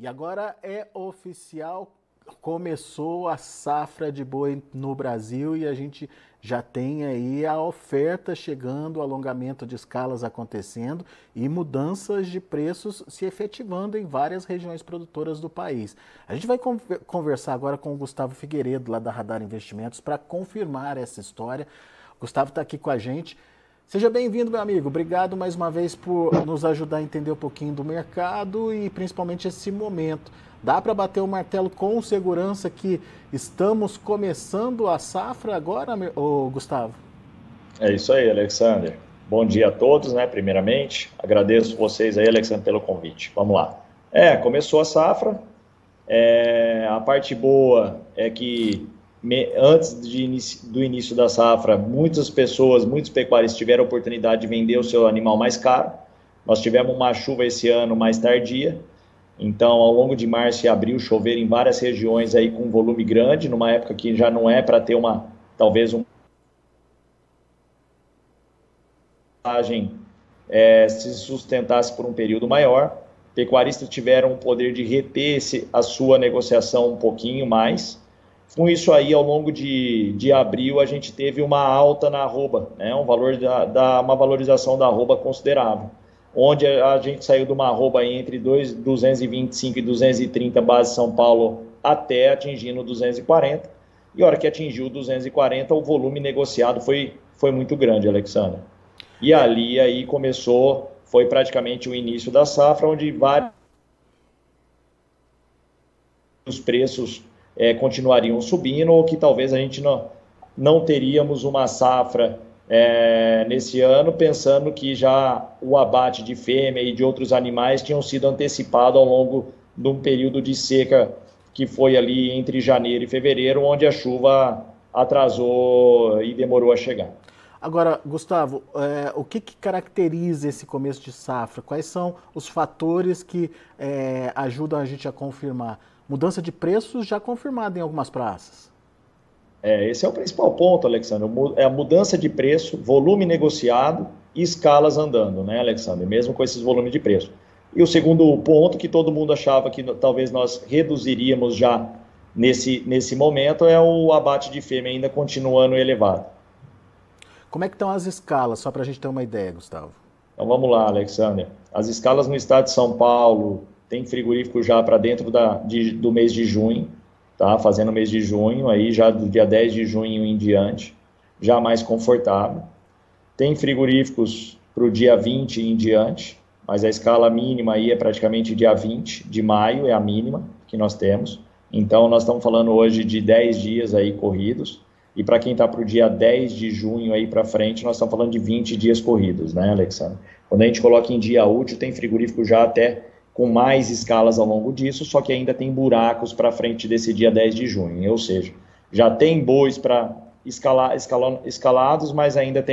E agora é oficial, começou a safra de boi no Brasil e a gente já tem aí a oferta chegando, o alongamento de escalas acontecendo e mudanças de preços se efetivando em várias regiões produtoras do país. A gente vai conversar agora com o Gustavo Figueiredo, lá da Radar Investimentos, para confirmar essa história. O Gustavo está aqui com a gente. Seja bem-vindo, meu amigo. Obrigado mais uma vez por nos ajudar a entender um pouquinho do mercado e principalmente esse momento. Dá para bater o martelo com segurança que estamos começando a safra agora, Gustavo? É isso aí, Alexander. Bom dia a todos, né? Primeiramente, agradeço vocês aí, Alexander, pelo convite. Vamos lá. Começou a safra. A parte boa é que antes do início da safra, muitos pecuaristas tiveram a oportunidade de vender o seu animal mais caro. Nós tivemos uma chuva esse ano mais tardia, então ao longo de março e abril choveram em várias regiões aí com volume grande, numa época que já não é para ter talvez uma se sustentasse por um período maior. Pecuaristas tiveram o poder de reter a sua negociação um pouquinho mais. Com isso aí, ao longo de abril, a gente teve uma alta na arroba, né? Uma valorização da arroba considerável, onde a gente saiu de uma arroba entre 225 e 230 base São Paulo até atingindo 240, e a hora que atingiu 240, o volume negociado foi muito grande, Alexandre. E ali aí foi praticamente o início da safra, onde vários preços continuariam subindo, ou que talvez a gente não teríamos uma safra nesse ano, pensando que já o abate de fêmea e de outros animais tinham sido antecipado ao longo de um período de seca que foi ali entre janeiro e fevereiro, onde a chuva atrasou e demorou a chegar. Agora, Gustavo, o que caracteriza esse começo de safra? Quais são os fatores que ajudam a gente a confirmar? Mudança de preços já confirmada em algumas praças. Esse é o principal ponto, Alexandre. É a mudança de preço, volume negociado e escalas andando, né, Alexandre? Mesmo com esses volumes de preço. E o segundo ponto, que todo mundo achava que talvez nós reduziríamos já nesse momento, é o abate de fêmea ainda continuando elevado. Como é que estão as escalas, só para a gente ter uma ideia, Gustavo? Então vamos lá, Alexandre. As escalas no estado de São Paulo tem frigorífico já para dentro do mês de junho, tá? Fazendo o mês de junho, aí já do dia 10 de junho em diante, já mais confortável. Tem frigoríficos para o dia 20 em diante, mas a escala mínima aí é praticamente dia 20 de maio, é a mínima que nós temos. Então nós estamos falando hoje de 10 dias aí corridos. E para quem está para o dia 10 de junho aí para frente, nós estamos falando de 20 dias corridos, né, Alexandre? Quando a gente coloca em dia útil, tem frigorífico já até com mais escalas ao longo disso, só que ainda tem buracos para frente desse dia 10 de junho, ou seja, já tem bois para escalados, mas ainda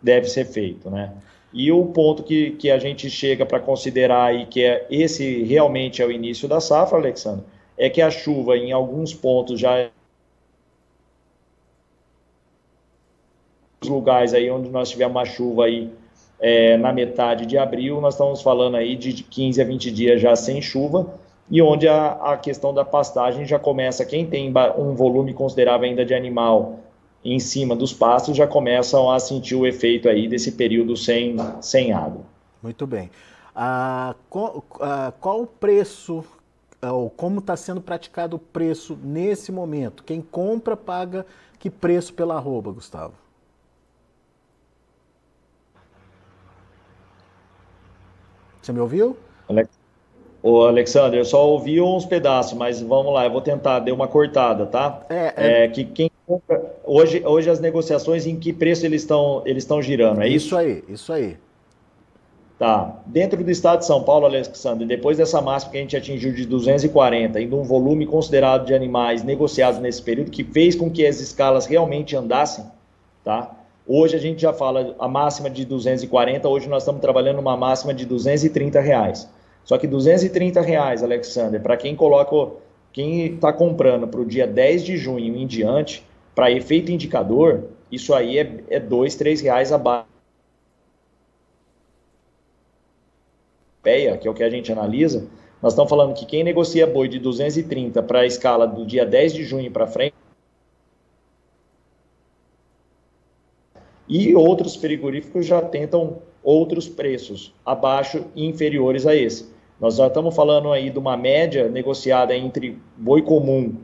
deve ser feito, né? E o ponto que a gente chega para considerar aí, que esse realmente é o início da safra, Alexandre, é que a chuva em alguns pontos já lugares aí onde nós tivemos uma chuva aí na metade de abril, nós estamos falando aí de 15 a 20 dias já sem chuva, e onde a questão da pastagem já começa, quem tem um volume considerável ainda de animal em cima dos pastos, já começam a sentir o efeito aí desse período sem água. Muito bem. Qual o preço, ou como está sendo praticado o preço nesse momento? Quem compra paga que preço pela arroba, Gustavo? Você me ouviu? Ô, Alexandre, eu só ouvi uns pedaços, mas vamos lá, eu vou tentar, dei uma cortada, tá? Que quem compra, hoje as negociações, em que preço eles estão girando, é isso? Isso aí. Tá. Dentro do estado de São Paulo, Alexandre, depois dessa máxima que a gente atingiu de 240, ainda um volume considerado de animais negociados nesse período, que fez com que as escalas realmente andassem, tá? Hoje a gente já fala a máxima de 240, hoje nós estamos trabalhando uma máxima de R$230. Só que R$230, Alexander, para quem está comprando para o dia 10 de junho em diante, para efeito indicador, isso aí é R$2, R$3 abaixo. Que é o que a gente analisa, Nós estamos falando que quem negocia boi de 230 para a escala do dia 10 de junho para frente, e outros frigoríficos já tentam outros preços abaixo e inferiores a esse. Nós já estamos falando aí de uma média negociada entre boi comum,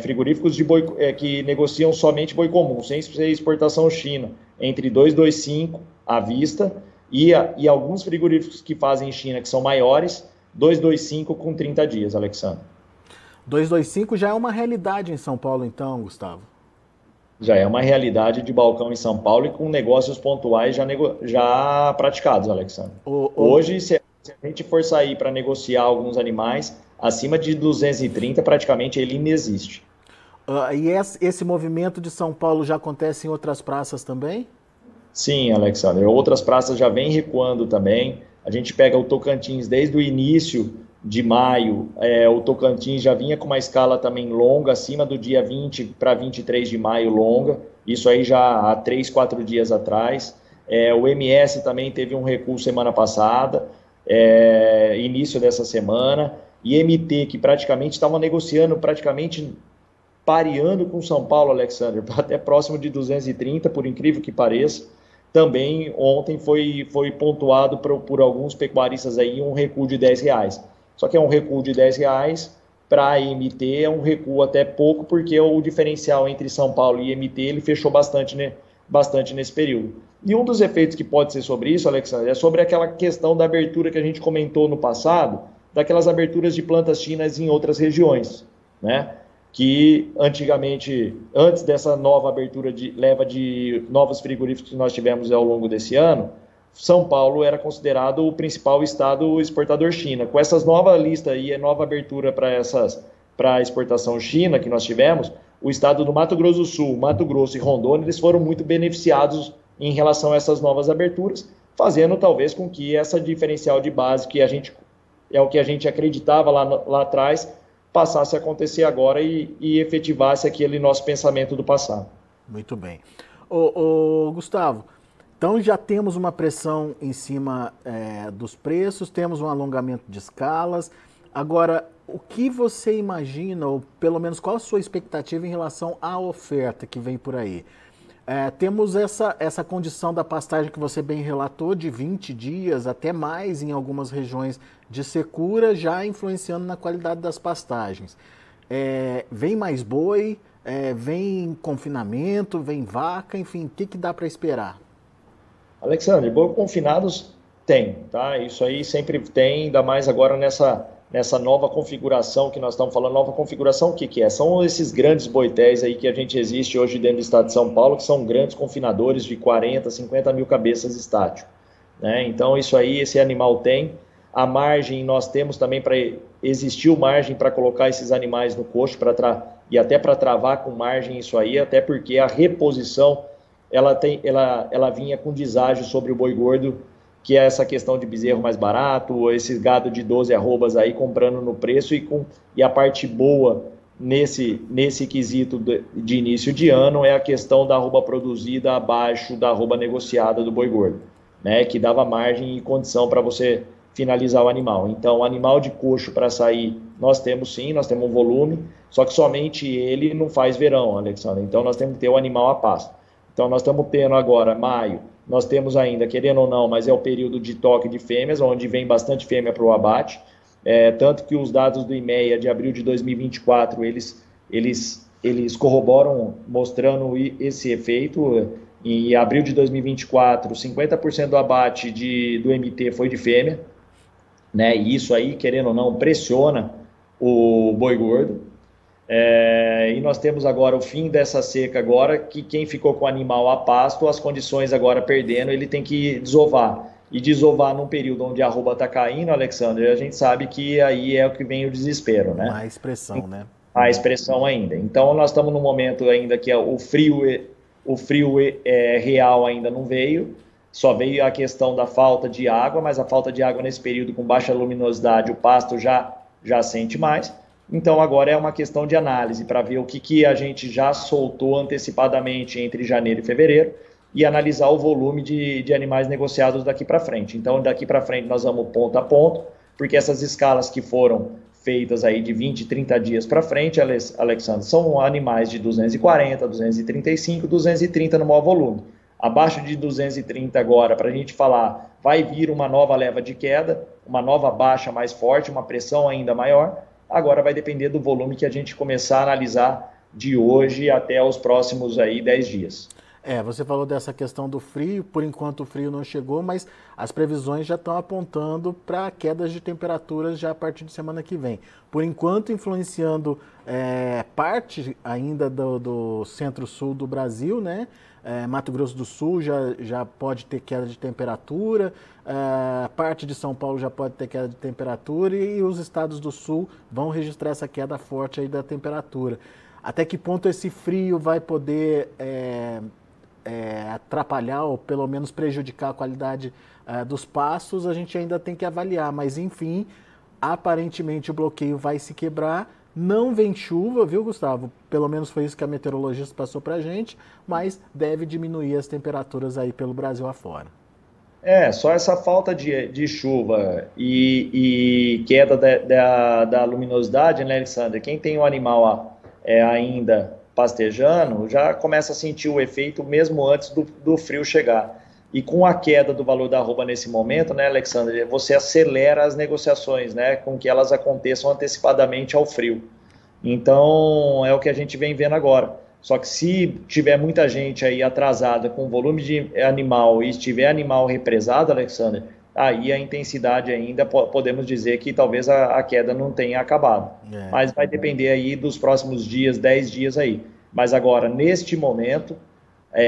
frigoríficos de boi, que negociam somente boi comum, sem exportação China, entre 225 à vista, e alguns frigoríficos que fazem China, que são maiores, 225 com 30 dias, Alexandre. 225 já é uma realidade em São Paulo, então, Gustavo? Já é uma realidade de balcão em São Paulo e com negócios pontuais já praticados, Alexandre. Hoje, se a gente for sair para negociar alguns animais, acima de 230, praticamente ele inexiste. E esse movimento de São Paulo já acontece em outras praças também? Sim, Alexandre. Outras praças já vêm recuando também. A gente pega o Tocantins desde o início de maio, o Tocantins já vinha com uma escala também longa, acima do dia 20 para 23 de maio longa, isso aí já há 3, 4 dias atrás. O MS também teve um recuo semana passada, início dessa semana, e MT, que praticamente estava negociando, praticamente pareando com São Paulo, Alexandre, até próximo de 230, por incrível que pareça. Também ontem foi pontuado por alguns pecuaristas aí um recuo de R$10. Só que é um recuo de R$10, para a MT é um recuo até pouco, porque o diferencial entre São Paulo e MT ele fechou bastante, né, bastante nesse período. E um dos efeitos que pode ser sobre isso, Alexandre, é sobre aquela questão da abertura que a gente comentou no passado, daquelas aberturas de plantas chinas em outras regiões, né? Que antigamente, antes dessa nova abertura de leva de novos frigoríficos que nós tivemos ao longo desse ano, São Paulo era considerado o principal estado exportador China. Com essas novas listas e a nova abertura para a exportação China que nós tivemos, o estado do Mato Grosso do Sul, Mato Grosso e Rondônia, eles foram muito beneficiados em relação a essas novas aberturas, fazendo talvez com que essa diferencial de base, que é o que a gente acreditava lá atrás, passasse a acontecer agora e efetivasse aquele nosso pensamento do passado. Muito bem. Ô, Gustavo, então já temos uma pressão em cima dos preços, temos um alongamento de escalas. Agora, o que você imagina, ou pelo menos qual a sua expectativa em relação à oferta que vem por aí? Temos essa condição da pastagem que você bem relatou, de 20 dias, até mais em algumas regiões de secura, já influenciando na qualidade das pastagens. Vem mais boi, vem confinamento, vem vaca, enfim, o que dá para esperar? Alexandre, boi confinados tem, tá? Isso aí sempre tem, ainda mais agora nessa nova configuração que nós estamos falando. Nova configuração, o que é? São esses grandes boitéis aí que a gente existe hoje dentro do estado de São Paulo, que são grandes confinadores de 40, 50 mil cabeças estático, né? Então isso aí, esse animal tem. A margem, nós temos também existiu margem para colocar esses animais no coxo, e até para travar com margem isso aí, até porque a reposição, ela vinha com deságio sobre o boi gordo, que é essa questão de bezerro mais barato, esse gado de 12 arrobas aí comprando no preço, e a parte boa nesse quesito de início de ano é a questão da arroba produzida abaixo da arroba negociada do boi gordo, né, que dava margem e condição para você finalizar o animal. Então, o animal de coxo para sair, nós temos sim, nós temos um volume, só que somente ele não faz verão, Alexandre. Então, nós temos que ter o animal a pasto. Então, nós estamos tendo agora, maio, nós temos ainda, querendo ou não, mas é o período de toque de fêmeas, onde vem bastante fêmea para o abate, tanto que os dados do IMEA de abril de 2024, eles corroboram, mostrando esse efeito. Em abril de 2024, 50% do abate do MT foi de fêmea, né? E isso aí, querendo ou não, pressiona o boi gordo. E nós temos agora o fim dessa seca agora, que quem ficou com o animal a pasto, as condições agora perdendo, ele tem que desovar. E desovar num período onde a arroba está caindo, Alexandre, a gente sabe que aí é o que vem o desespero, né? Mais pressão, né? Mais pressão ainda. Então nós estamos num momento ainda que o frio real ainda não veio, só veio a questão da falta de água, mas a falta de água nesse período com baixa luminosidade, o pasto já sente mais. Então agora é uma questão de análise para ver o que a gente já soltou antecipadamente entre janeiro e fevereiro e analisar o volume de animais negociados daqui para frente. Então daqui para frente nós vamos ponto a ponto, porque essas escalas que foram feitas aí de 20, 30 dias para frente, Alexandre, são animais de 240, 235, 230 no maior volume. Abaixo de 230 agora, para a gente falar, vai vir uma nova leva de queda, uma nova baixa mais forte, uma pressão ainda maior. Agora vai depender do volume que a gente começar a analisar de hoje até os próximos aí 10 dias. Você falou dessa questão do frio, por enquanto o frio não chegou, mas as previsões já estão apontando para quedas de temperaturas já a partir de semana que vem. Por enquanto, influenciando parte ainda do centro-sul do Brasil, né? Mato Grosso do Sul já pode ter queda de temperatura, parte de São Paulo já pode ter queda de temperatura e os estados do Sul vão registrar essa queda forte aí da temperatura. Até que ponto esse frio vai poder atrapalhar ou pelo menos prejudicar a qualidade dos pastos, a gente ainda tem que avaliar, mas enfim, aparentemente o bloqueio vai se quebrar, não vem chuva, viu, Gustavo? Pelo menos foi isso que a meteorologista passou pra gente, mas deve diminuir as temperaturas aí pelo Brasil afora. Só essa falta de chuva e queda da luminosidade, né, Alexandre? Quem tem o animal ainda pastejando, já começa a sentir o efeito mesmo antes do frio chegar. E com a queda do valor da arroba nesse momento, né, Alexandre, você acelera as negociações, né, com que elas aconteçam antecipadamente ao frio. Então, é o que a gente vem vendo agora. Só que se tiver muita gente aí atrasada com volume de animal e estiver animal represado, Alexandre, aí a intensidade ainda, podemos dizer que talvez a queda não tenha acabado. Mas vai depender aí dos próximos dias, 10 dias aí. Mas agora, neste momento,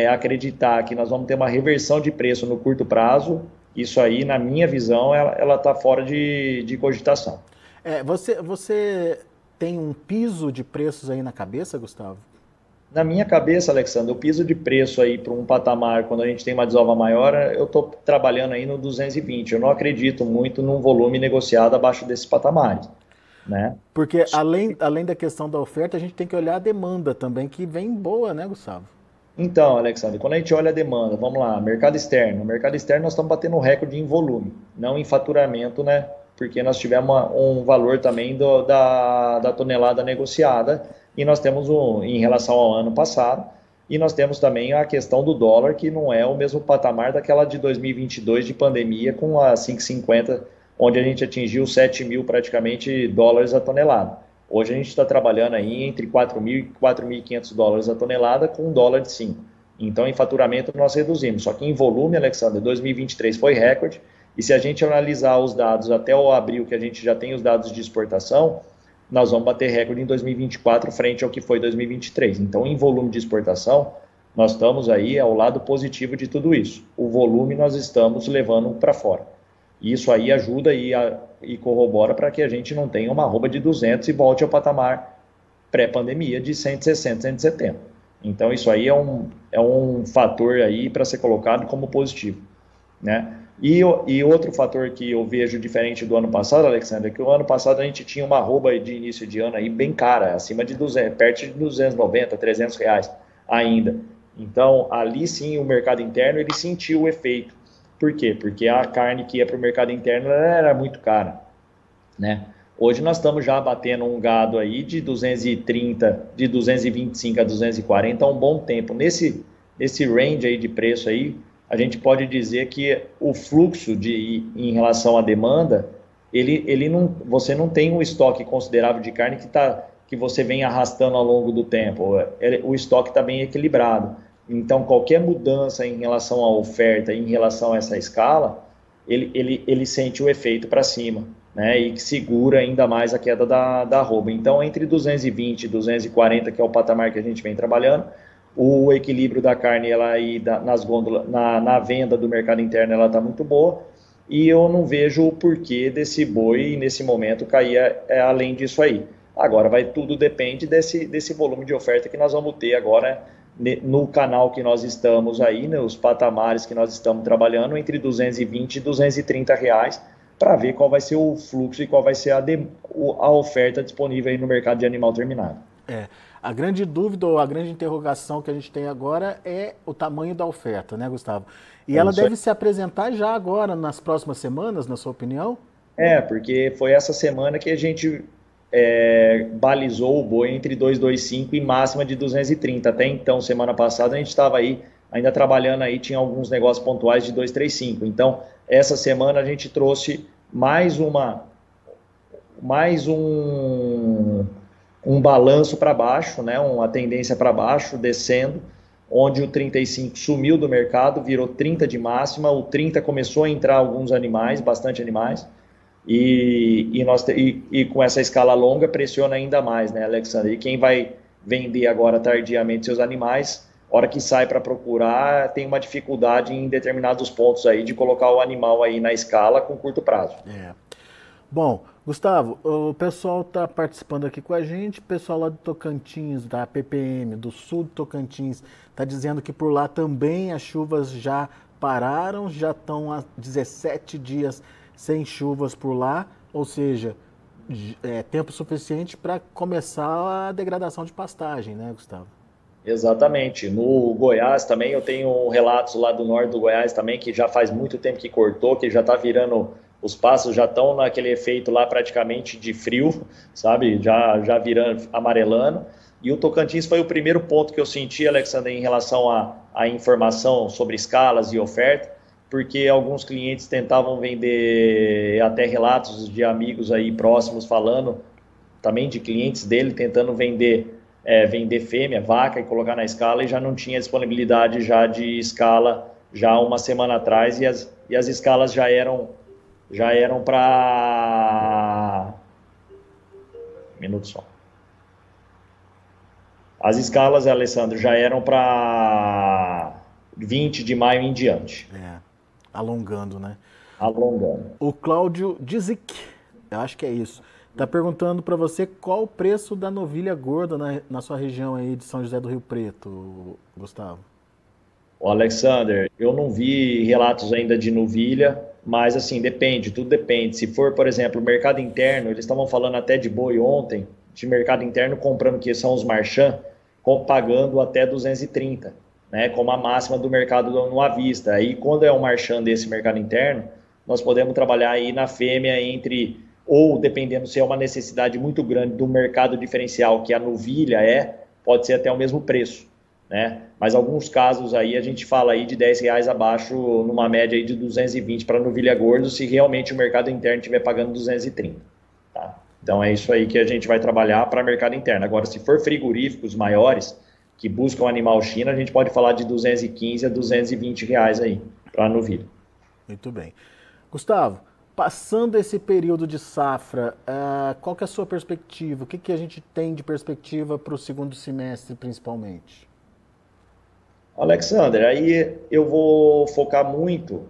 acreditar que nós vamos ter uma reversão de preço no curto prazo, isso aí, na minha visão, ela está fora de cogitação. Você tem um piso de preços aí na cabeça, Gustavo? Na minha cabeça, Alexandre, o piso de preço aí para um patamar, quando a gente tem uma desova maior, eu estou trabalhando aí no 220. Eu não acredito muito num volume negociado abaixo desses patamares, né? Porque além da questão da oferta, a gente tem que olhar a demanda também, que vem boa, né, Gustavo? Então, Alexandre, quando a gente olha a demanda, vamos lá, mercado externo. No mercado externo nós estamos batendo um recorde em volume, não em faturamento, né? Porque nós tivemos um valor também da tonelada negociada, e nós temos em relação ao ano passado, e nós temos também a questão do dólar, que não é o mesmo patamar daquela de 2022 de pandemia, com a 5,50, onde a gente atingiu 7 mil praticamente dólares a tonelada. Hoje a gente está trabalhando aí entre 4.000 e 4.500 dólares a tonelada, com um dólar de 5. Então, em faturamento nós reduzimos, só que em volume, Alexandre, 2023 foi recorde, e se a gente analisar os dados até o abril, que a gente já tem os dados de exportação, nós vamos bater recorde em 2024 frente ao que foi 2023. Então, em volume de exportação, nós estamos aí ao lado positivo de tudo isso. O volume nós estamos levando para fora. E isso aí ajuda e corrobora para que a gente não tenha uma arroba de 200 e volte ao patamar pré-pandemia de 160, 170. Então, isso aí é um fator aí para ser colocado como positivo, né? E outro fator que eu vejo diferente do ano passado, Alexandre, é que o ano passado a gente tinha uma arroba de início de ano aí bem cara, acima de 200, perto de 290, 300 reais ainda. Então, ali sim o mercado interno ele sentiu o efeito. Por quê? Porque a carne que ia para o mercado interno era muito cara, né? Hoje nós estamos já batendo um gado aí de 230, de 225 a 240 há um bom tempo. Nesse range aí de preço aí, a gente pode dizer que o fluxo em relação à demanda, você não tem um estoque considerável de carne que você vem arrastando ao longo do tempo. O estoque está bem equilibrado. Então, qualquer mudança em relação à oferta, em relação a essa escala, ele sente o efeito para cima, né? E que segura ainda mais a queda da arroba. Então, entre 220 e 240, que é o patamar que a gente vem trabalhando, o equilíbrio da carne ela aí nas gôndolas, na venda do mercado interno, ela está muito boa, e eu não vejo o porquê desse boi, nesse momento, cair além disso aí. Agora, tudo depende desse volume de oferta que nós vamos ter agora no canal que nós estamos aí, nos patamares que nós estamos trabalhando, entre 220 e 230 reais, para ver qual vai ser o fluxo e qual vai ser a oferta disponível aí no mercado de animal terminado. A grande dúvida ou a grande interrogação que a gente tem agora é o tamanho da oferta, né, Gustavo? E ela deve se apresentar já agora, nas próximas semanas, na sua opinião? Porque foi essa semana que a gente balizou o boi entre 225 e máxima de 230. Até então, semana passada, a gente estava aí ainda trabalhando aí, tinha alguns negócios pontuais de 235. Então, essa semana a gente trouxe mais um balanço para baixo, né? Uma tendência para baixo, descendo, onde o 35 sumiu do mercado, virou 30 de máxima, o 30 começou a entrar alguns animais, bastante animais, e com essa escala longa pressiona ainda mais, né, Alexandre? E quem vai vender agora tardiamente seus animais, hora que sai para procurar, tem uma dificuldade em determinados pontos aí de colocar o animal aí na escala com curto prazo. Bom, Gustavo, o pessoal está participando aqui com a gente, o pessoal lá do Tocantins, da PPM, do sul do Tocantins, está dizendo que por lá também as chuvas já pararam, já estão há 17 dias sem chuvas por lá, ou seja, tempo suficiente para começar a degradação de pastagem, né, Gustavo? Exatamente. No Goiás também, eu tenho relatos lá do norte do Goiás também, que já faz muito tempo que cortou, que já está virando, os pastos já estão naquele efeito lá praticamente de frio, sabe? Já virando, amarelando. E o Tocantins foi o primeiro ponto que eu senti, Alexandre, em relação à informação sobre escalas e oferta, porque alguns clientes tentavam vender, até relatos de amigos aí próximos falando, também de clientes dele tentando vender fêmea, vaca e colocar na escala, e já não tinha disponibilidade já de escala já uma semana atrás, e as escalas já eram para... Minuto só. As escalas, Alessandro, já eram para 20 de maio em diante. Alongando, né? Alongando. O Cláudio Dizic, eu acho que é isso, está perguntando para você qual o preço da novilha gorda na sua região aí de São José do Rio Preto, Gustavo. O Alexander, eu não vi relatos ainda de novilha, mas assim, depende, tudo depende. Se for, por exemplo, o mercado interno, eles estavam falando até de boi ontem, de mercado interno comprando, que são os marchand, pagando até 230, né, como a máxima do mercado no à vista. Aí, quando é um marchand desse mercado interno, nós podemos trabalhar aí na fêmea ou dependendo se é uma necessidade muito grande do mercado diferencial, que a novilha pode ser até o mesmo preço, né? Mas alguns casos aí a gente fala aí de R$10 abaixo, numa média aí de 220 para novilha gordo, se realmente o mercado interno estiver pagando 230, tá? Então é isso aí que a gente vai trabalhar para mercado interno. Agora, se for frigoríficos maiores, que buscam animal China, a gente pode falar de 215 a R$220 aí para novilha. Muito bem. Gustavo, passando esse período de safra, qual que é a sua perspectiva? O que a gente tem de perspectiva para o segundo semestre, principalmente? Alexander, aí eu vou focar muito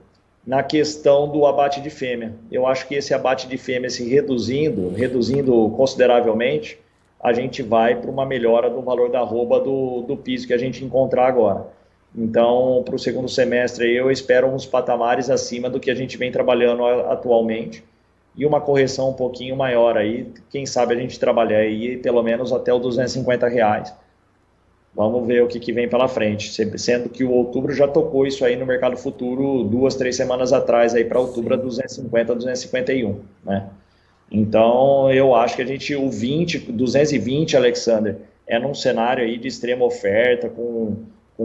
na questão do abate de fêmea. Eu acho que esse abate de fêmea se reduzindo consideravelmente, a gente vai para uma melhora do valor da arroba do piso que a gente encontrar agora. Então, para o segundo semestre, eu espero uns patamares acima do que a gente vem trabalhando atualmente e uma correção um pouquinho maior aí. Quem sabe a gente trabalhar aí pelo menos até o R$250. Vamos ver o que vem pela frente, sendo que o outubro já tocou isso aí no mercado futuro 2, 3 semanas atrás, aí para outubro a 250, 251, né? Então, eu acho que o 220, Alexander, é num cenário aí de extrema oferta, com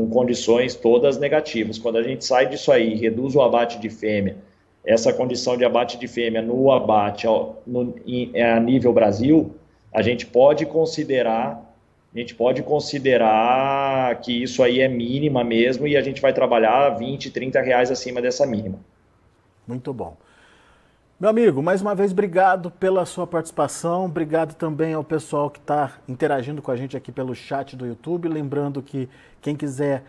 condições todas negativas. Quando a gente sai disso aí, reduz o abate de fêmea, essa condição de abate de fêmea no abate a nível Brasil, a gente pode considerar que isso aí é mínima mesmo, e a gente vai trabalhar R$20, R$30 acima dessa mínima. Muito bom. Meu amigo, mais uma vez, obrigado pela sua participação, obrigado também ao pessoal que está interagindo com a gente aqui pelo chat do YouTube. Lembrando que quem quiser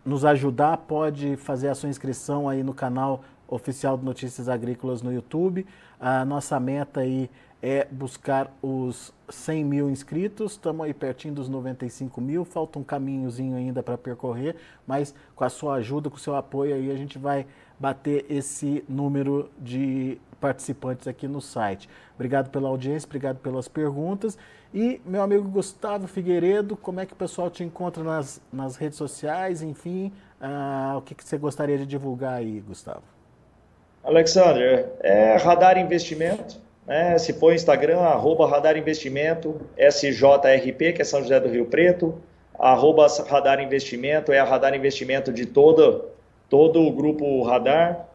nos ajudar pode fazer a sua inscrição aí no canal oficial de Notícias Agrícolas no YouTube. A nossa meta aí é buscar os 100 mil inscritos, estamos aí pertinho dos 95 mil, falta um caminhozinho ainda para percorrer, mas com a sua ajuda, com o seu apoio aí, a gente vai bater esse número de participantes aqui no site. Obrigado pela audiência, obrigado pelas perguntas. E, meu amigo Gustavo Figueiredo, como é que o pessoal te encontra nas redes sociais, enfim, o que você gostaria de divulgar aí, Gustavo? Alexander, é Radar Investimento, né? Se for Instagram, @Radar Investimento, SJRP, que é São José do Rio Preto, @Radar Investimento, é a Radar Investimento de todo o grupo Radar.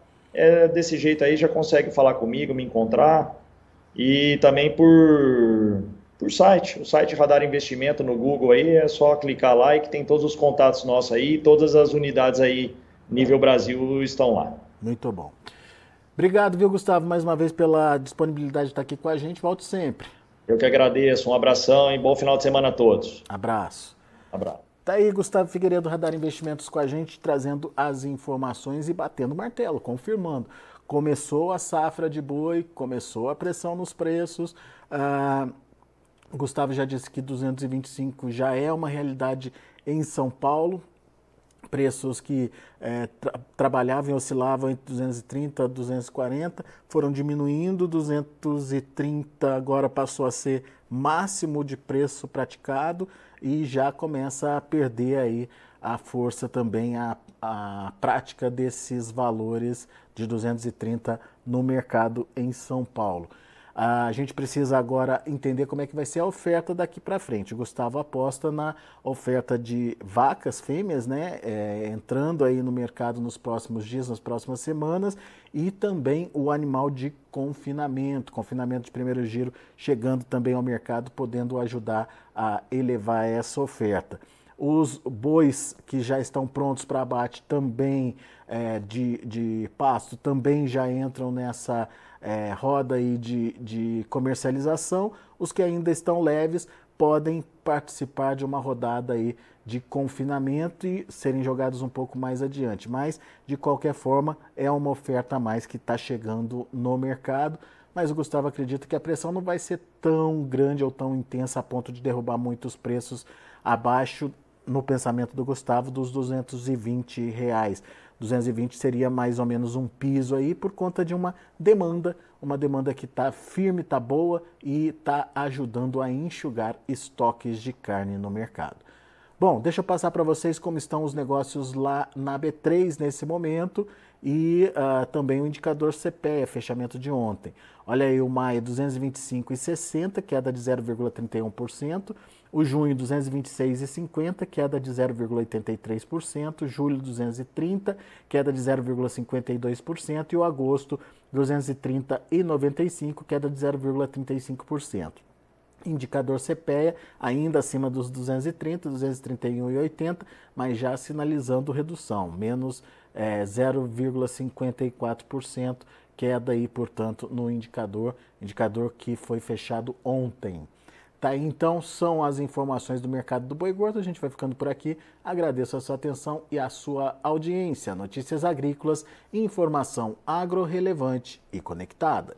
Desse jeito aí já consegue falar comigo, me encontrar. E também por site, o site Radar Investimento no Google aí, é só clicar lá e que tem todos os contatos nossos aí, todas as unidades aí, nível Brasil, estão lá. Muito bom. Obrigado, viu, Gustavo, mais uma vez pela disponibilidade de estar aqui com a gente. Volte sempre. Eu que agradeço, um abração e bom final de semana a todos. Abraço. Abraço. Tá aí Gustavo Figueiredo, Radar Investimentos, com a gente, trazendo as informações e batendo o martelo, confirmando. Começou a safra de boi, começou a pressão nos preços. Gustavo já disse que 225 já é uma realidade em São Paulo. Preços que trabalhavam e oscilavam entre 230 a 240, foram diminuindo, 230 agora passou a ser máximo de preço praticado e já começa a perder aí a força também, a prática desses valores de 230 no mercado em São Paulo. A gente precisa agora entender como é que vai ser a oferta daqui para frente. O Gustavo aposta na oferta de vacas fêmeas, né, entrando aí no mercado nos próximos dias, nas próximas semanas, e também o animal de confinamento de primeiro giro, chegando também ao mercado, podendo ajudar a elevar essa oferta. Os bois que já estão prontos para abate também de pasto também já entram nessa roda aí de comercialização. Os que ainda estão leves podem participar de uma rodada aí de confinamento e serem jogados um pouco mais adiante. Mas, de qualquer forma, é uma oferta a mais que está chegando no mercado. Mas o Gustavo acredita que a pressão não vai ser tão grande ou tão intensa a ponto de derrubar muitos preços abaixo, no pensamento do Gustavo, dos R$220. 220 seria mais ou menos um piso aí por conta de uma demanda que está firme, está boa e está ajudando a enxugar estoques de carne no mercado. Bom, deixa eu passar para vocês como estão os negócios lá na B3 nesse momento e também o indicador CPEA, fechamento de ontem. Olha aí, o maio 225,60, queda de 0,31%. O junho 226,50, queda de 0,83%. Julho 230, queda de 0,52%. E o agosto 230,95, queda de 0,35%. Indicador CPEA ainda acima dos 230, 231,80, mas já sinalizando redução, menos 0,54%, queda aí, portanto, no indicador que foi fechado ontem. Tá, então são as informações do mercado do boi gordo. A gente vai ficando por aqui. Agradeço a sua atenção e a sua audiência. Notícias agrícolas, informação agro relevante e conectada.